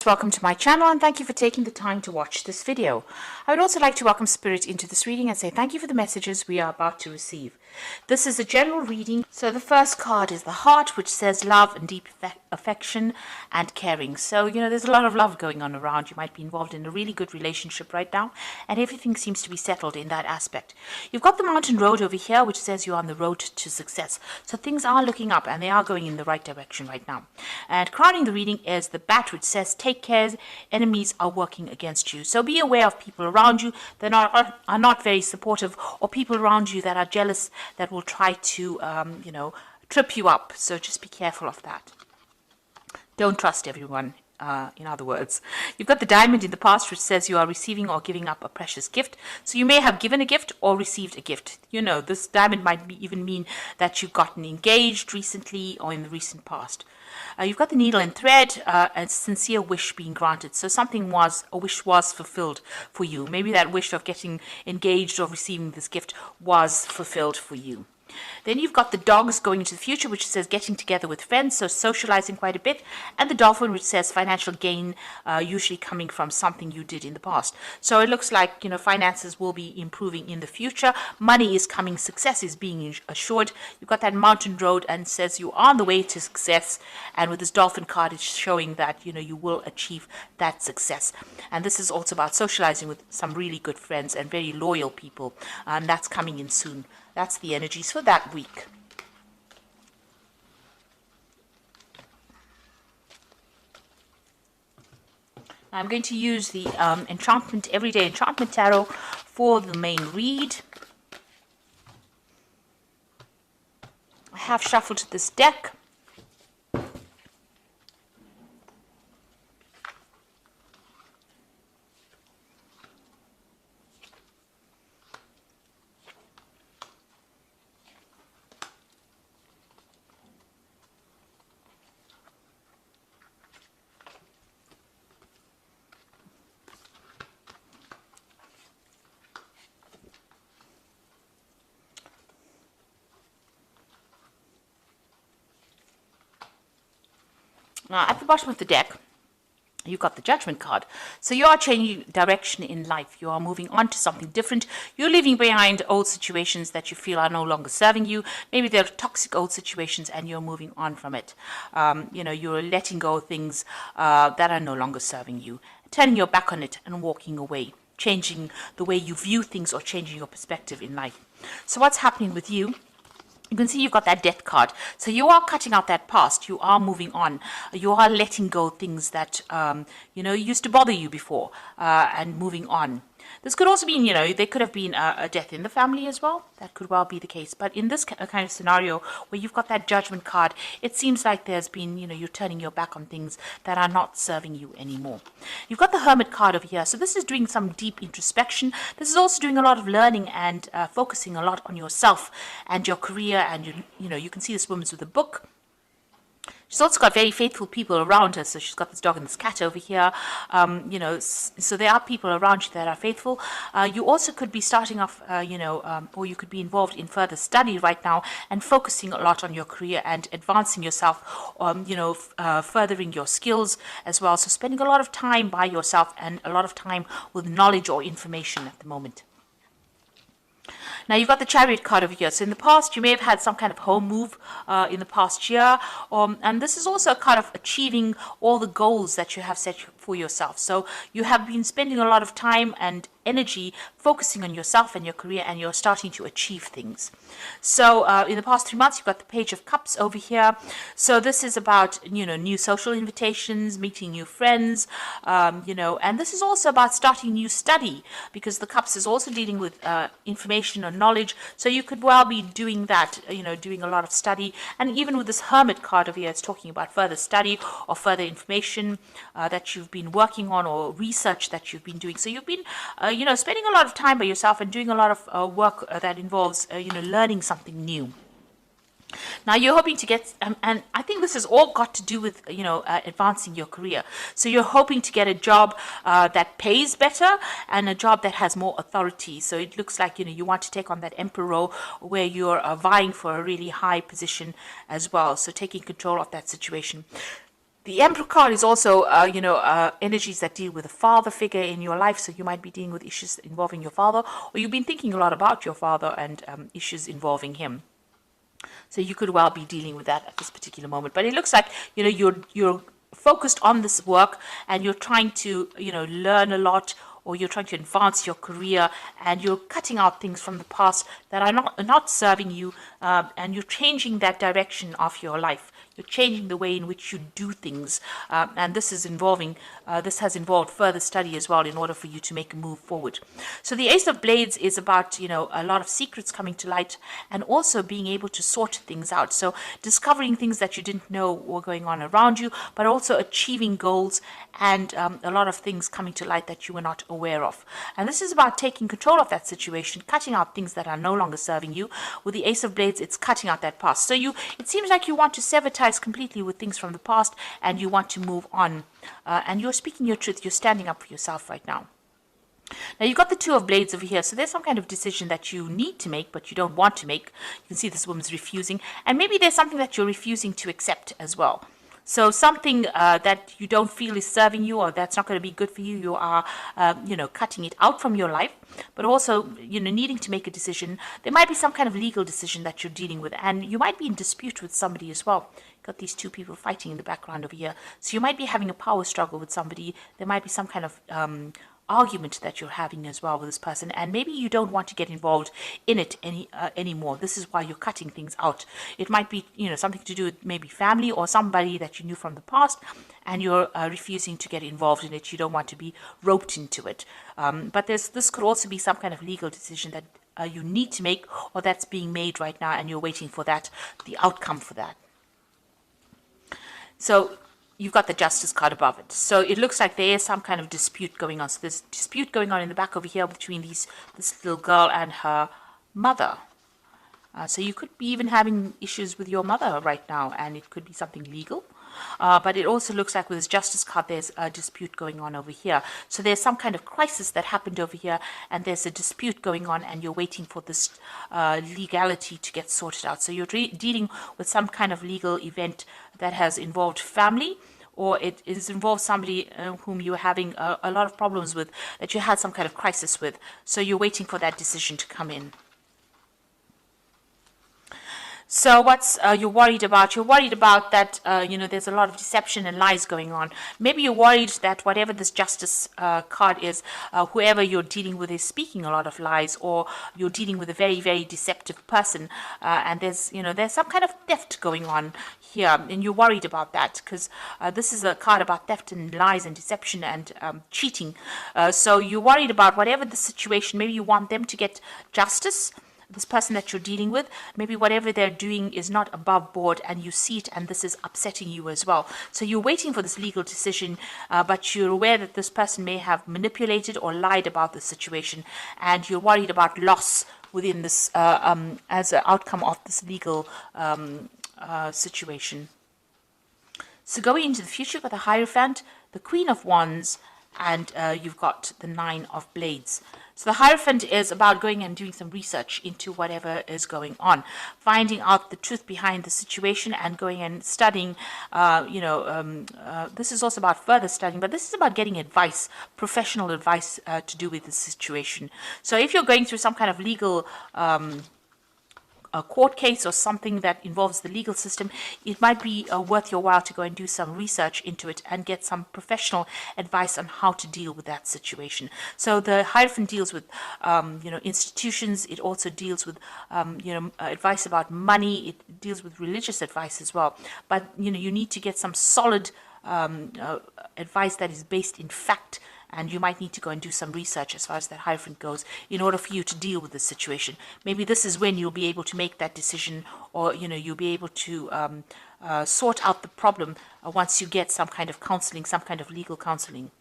Welcome to my channel and thank you for taking the time to watch this video. I would also like to welcome Spirit into this reading and say thank you for the messages we are about to receive. This is a general reading. So the first card is the heart, which says love and deep affection and caring. So, there's a lot of love going on around. You might be involved in a really good relationship right now and everything seems to be settled in that aspect. You've got the mountain road over here, which says you're on the road to success. So things are looking up and they are going in the right direction right now. And crowning the reading is the bat, which says take care, enemies are working against you. So be aware of people around you that are not very supportive, or people around you that are jealous, that will try to, trip you up. So just be careful of that. Don't trust everyone. In other words, you've got the diamond in the past, which says you are receiving or giving up a precious gift. So you may have given a gift or received a gift. This diamond might even mean that you've gotten engaged recently or in the recent past. You've got the needle and thread, a sincere wish being granted. So a wish was fulfilled for you. Maybe that wish of getting engaged or receiving this gift was fulfilled for you. Then you've got the dogs going into the future, which says getting together with friends, so socializing quite a bit. And the dolphin, which says financial gain, usually coming from something you did in the past. So it looks like, finances will be improving in the future. Money is coming, success is being assured. You've got that mountain road and says you are on the way to success. And with this dolphin card, it's showing that, you will achieve that success. And this is also about socializing with some really good friends and very loyal people. And that's coming in soon. That's the energies for that week. I'm going to use the Everyday Enchantment Tarot for the main read. I have shuffled this deck. Now, at the bottom of the deck, you've got the Judgment card. So you are changing direction in life. You are moving on to something different. You're leaving behind old situations that you feel are no longer serving you. Maybe they're toxic old situations and you're moving on from it. You're letting go of things that are no longer serving you, turning your back on it and walking away, changing the way you view things or changing your perspective in life. So what's happening with you? You can see you've got that death card. So you are cutting out that past. You are moving on. You are letting go of things that, used to bother you before and moving on. This could also mean, there could have been a death in the family as well. That could well be the case. But in this kind of scenario where you've got that Judgment card, it seems like there's been, you're turning your back on things that are not serving you anymore. You've got the Hermit card over here. So this is doing some deep introspection. This is also doing a lot of learning and focusing a lot on yourself and your career. And, you can see this woman's with a book. She's also got very faithful people around her. So she's got this dog and this cat over here. So there are people around you that are faithful. You also could be starting off, or you could be involved in further study right now and focusing a lot on your career and advancing yourself, furthering your skills as well. So spending a lot of time by yourself and a lot of time with knowledge or information at the moment. Now, you've got the Chariot card over here. So in the past, you may have had some kind of home move in the past year. And this is also a kind of achieving all the goals that you have set for yourself. So you have been spending a lot of time and energy focusing on yourself and your career, and you're starting to achieve things. So in the past 3 months, you've got the Page of Cups over here. So this is about, new social invitations, meeting new friends, and this is also about starting new study, because the Cups is also dealing with information or knowledge. So you could well be doing that, doing a lot of study. And even with this Hermit card over here, it's talking about further study or further information that you've been working on, or research that you've been doing. So you've been spending a lot of time by yourself and doing a lot of work that involves, learning something new. Now you're hoping to get, and I think this has all got to do with, advancing your career. So you're hoping to get a job that pays better and a job that has more authority. So it looks like, you want to take on that emperor role where you're vying for a really high position as well. So taking control of that situation. The Emperor card is also, energies that deal with a father figure in your life. So you might be dealing with issues involving your father, or you've been thinking a lot about your father and issues involving him. So you could well be dealing with that at this particular moment. But it looks like, you're focused on this work, and you're trying to, learn a lot, or you're trying to advance your career, and you're cutting out things from the past that are not serving you, and you're changing that direction of your life. You're changing the way in which you do things, and this has involved further study as well in order for you to make a move forward. So the Ace of Blades is about, a lot of secrets coming to light, and also being able to sort things out. So discovering things that you didn't know were going on around you, but also achieving goals, and a lot of things coming to light that you were not aware of. And this is about taking control of that situation, cutting out things that are no longer serving you. With the Ace of Blades, it's cutting out that past. So it seems like you want to sever ties completely with things from the past, and you want to move on. And you're speaking your truth. You're standing up for yourself right now. Now you've got the Two of Blades over here. So there's some kind of decision that you need to make, but you don't want to make. You can see this woman's refusing. And maybe there's something that you're refusing to accept as well. So something that you don't feel is serving you, or that's not going to be good for you, you are, cutting it out from your life. But also, needing to make a decision. There might be some kind of legal decision that you're dealing with, and you might be in dispute with somebody as well. Got these two people fighting in the background over here. So you might be having a power struggle with somebody. There might be some kind of argument that you're having as well with this person, and maybe you don't want to get involved in it anymore. This is why you're cutting things out. It might be something to do with maybe family or somebody that you knew from the past, and you're refusing to get involved in it. You don't want to be roped into it. But this could also be some kind of legal decision that you need to make, or that's being made right now, and you're waiting for the outcome for that. So you've got the Justice card above it. So it looks like there is some kind of dispute going on. So there's dispute going on in the back over here between this little girl and her mother. So you could be even having issues with your mother right now, and it could be something legal. But it also looks like with this Justice card, there's a dispute going on over here. So there's some kind of crisis that happened over here, and there's a dispute going on, and you're waiting for this legality to get sorted out. So you're dealing with some kind of legal event that has involved family, or it is involved somebody whom you're having a lot of problems with, that you had some kind of crisis with. So you're waiting for that decision to come in. So what's you're worried about? You're worried about that, there's a lot of deception and lies going on. Maybe you're worried that whatever this Justice card is, whoever you're dealing with is speaking a lot of lies, or you're dealing with a very, very deceptive person, and there's some kind of theft going on here, and you're worried about that, because this is a card about theft and lies and deception and cheating. So you're worried about whatever the situation. Maybe you want them to get justice, this person that you're dealing with. Maybe whatever they're doing is not above board, and you see it, and this is upsetting you as well. So you're waiting for this legal decision, but you're aware that this person may have manipulated or lied about the situation, and you're worried about loss within this as an outcome of this legal situation. So going into the future, you've got the Hierophant, the Queen of Wands, and you've got the Nine of Blades. So the Hierophant is about going and doing some research into whatever is going on, finding out the truth behind the situation, and going and studying. This is also about further studying, but this is about getting advice, professional advice to do with the situation. So if you're going through some kind of legal a court case or something that involves the legal system, it might be worth your while to go and do some research into it and get some professional advice on how to deal with that situation. So the Hierophant deals with, institutions. It also deals with, advice about money. It deals with religious advice as well. But, you need to get some solid advice that is based in fact, and you might need to go and do some research as far as that Hierophant goes in order for you to deal with the situation. Maybe this is when you'll be able to make that decision, or you'll be able to sort out the problem once you get some kind of counseling, some kind of legal counseling.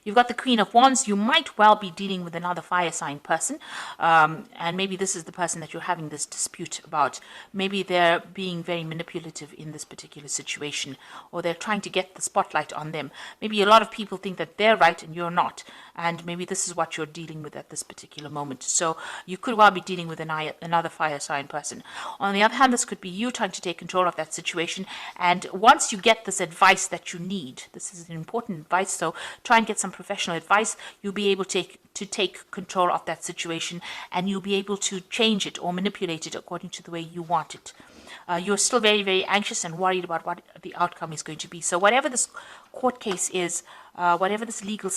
You've got the Queen of Wands. You might well be dealing with another fire sign person, and maybe this is the person that you're having this dispute about. Maybe they're being very manipulative in this particular situation, or they're trying to get the spotlight on them. Maybe a lot of people think that they're right and you're not, and maybe this is what you're dealing with at this particular moment. So you could well be dealing with another fire sign person. On the other hand, this could be you trying to take control of that situation, and once you get this advice that you need, this is an important advice, so try and get some professional advice, you'll be able to take control of that situation, and you'll be able to change it or manipulate it according to the way you want it. You're still very, very anxious and worried about what the outcome is going to be. So whatever this court case is, whatever this legal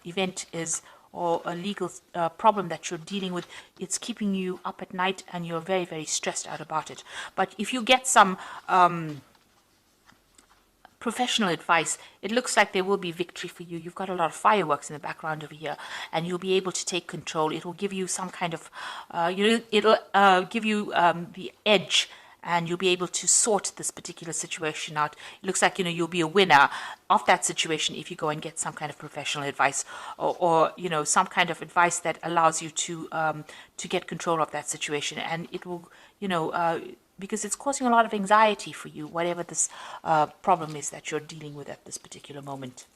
event is, or a legal problem that you're dealing with, it's keeping you up at night and you're very, very stressed out about it. But if you get some professional advice, it looks like there will be victory for you. You've got a lot of fireworks in the background over here, and you'll be able to take control. It will give you some kind of, it'll give you the edge, and you'll be able to sort this particular situation out. It looks like, you'll be a winner of that situation if you go and get some kind of professional advice, or some kind of advice that allows you to get control of that situation, and it will, because it's causing a lot of anxiety for you, whatever this problem is that you're dealing with at this particular moment.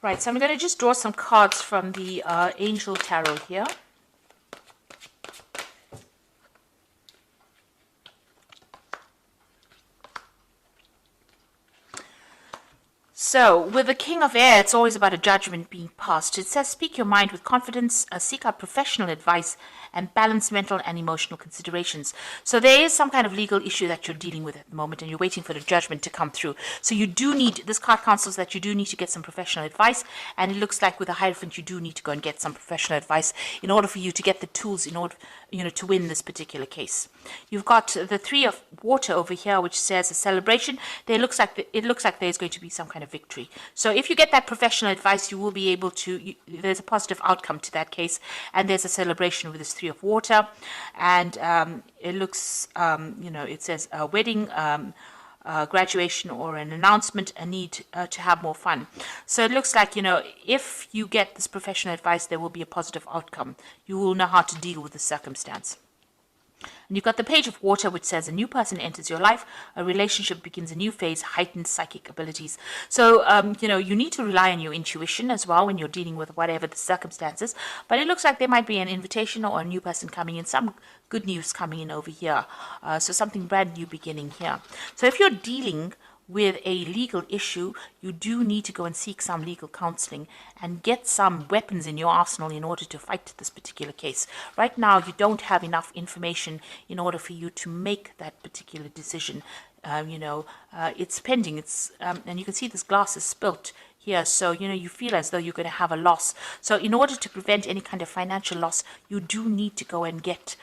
Right, so I'm going to just draw some cards from the Angel Tarot here. So, with the King of Air, it's always about a judgment being passed. It says, speak your mind with confidence, seek out professional advice, and balance mental and emotional considerations. So there is some kind of legal issue that you're dealing with at the moment, and you're waiting for the judgment to come through. So you do need, this card counsels that you do need to get some professional advice, and it looks like with the Hierophant, you do need to go and get some professional advice in order for you to get the tools in order, to win this particular case. You've got the Three of Water over here, which says a celebration. It looks like there's going to be some kind of victory. So if you get that professional advice, you will be able to, there's a positive outcome to that case, and there's a celebration with this Three of Water, and it looks, it says a wedding, graduation, or an announcement, a need to have more fun. So it looks like, if you get this professional advice, there will be a positive outcome. You will know how to deal with the circumstance. And you've got the Page of Water, which says a new person enters your life, a relationship begins a new phase, heightened psychic abilities. So, you need to rely on your intuition as well when you're dealing with whatever the circumstances. But it looks like there might be an invitation or a new person coming in, some good news coming in over here. So something brand new beginning here. So if you're dealing with a legal issue, you do need to go and seek some legal counseling and get some weapons in your arsenal in order to fight this particular case. Right now, you don't have enough information in order for you to make that particular decision. It's pending. It's and you can see this glass is spilt here, so you feel as though you're going to have a loss. So in order to prevent any kind of financial loss, you do need to go and get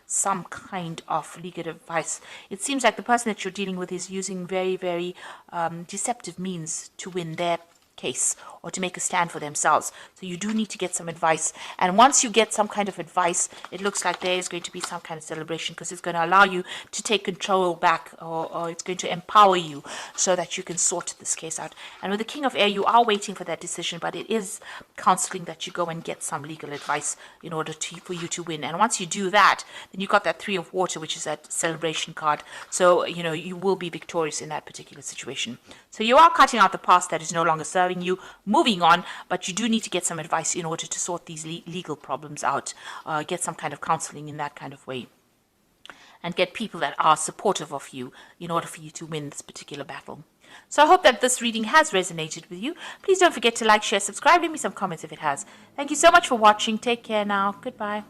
some kind of legal advice. It seems like the person that you're dealing with is using very, very deceptive means to win their case or to make a stand for themselves. So you do need to get some advice. And once you get some kind of advice, it looks like there is going to be some kind of celebration, because it's going to allow you to take control back, or it's going to empower you so that you can sort this case out. And with the King of Air, you are waiting for that decision, but it is counseling that you go and get some legal advice in order for you to win. And once you do that, then you've got that Three of Water, which is that celebration card. So, you will be victorious in that particular situation. So you are cutting out the past that is no longer serving you, moving on, but you do need to get some advice in order to sort these legal problems out, get some kind of counseling in that kind of way, and get people that are supportive of you in order for you to win this particular battle. So I hope that this reading has resonated with you. Please don't forget to like, share, subscribe, leave me some comments if it has. Thank you so much for watching. Take care now. Goodbye.